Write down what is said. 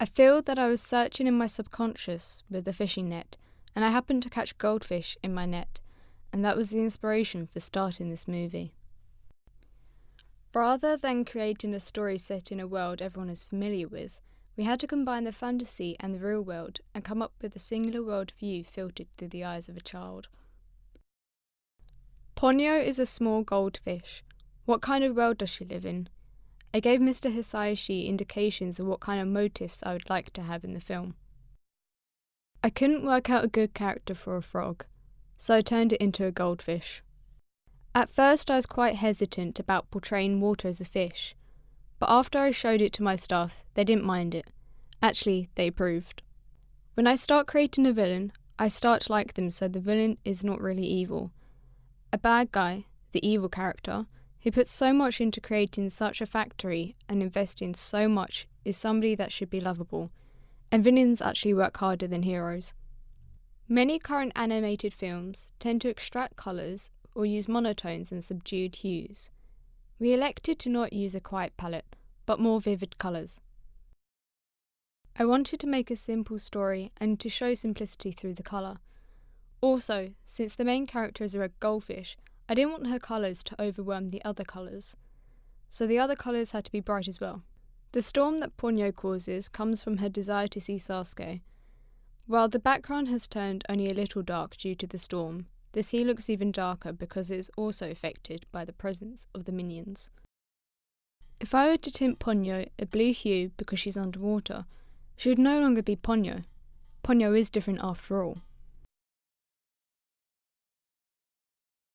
I feel that I was searching in my subconscious with the fishing net, and I happened to catch goldfish in my net, and that was the inspiration for starting this movie. Rather than creating a story set in a world everyone is familiar with, we had to combine the fantasy and the real world and come up with a singular world view filtered through the eyes of a child. Ponyo is a small goldfish. What kind of world does she live in? I gave Mr. Hisayoshi indications of what kind of motifs I would like to have in the film. I couldn't work out a good character for a frog, so I turned it into a goldfish. At first I was quite hesitant about portraying water as a fish, but after I showed it to my staff, they didn't mind it. Actually, they approved. When I start creating a villain, I start to like them so the villain is not really evil. A bad guy, the evil character, who puts so much into creating such a factory and investing so much is somebody that should be lovable, and villains actually work harder than heroes. Many current animated films tend to extract colours or use monotones and subdued hues. We elected to not use a quiet palette, but more vivid colours. I wanted to make a simple story and to show simplicity through the colour. Also, since the main character is a red goldfish, I didn't want her colours to overwhelm the other colours, so the other colours had to be bright as well. The storm that Ponyo causes comes from her desire to see Sasuke. While the background has turned only a little dark due to the storm, the sea looks even darker because it is also affected by the presence of the minions. If I were to tint Ponyo a blue hue because she's underwater, she would no longer be Ponyo. Ponyo is different after all.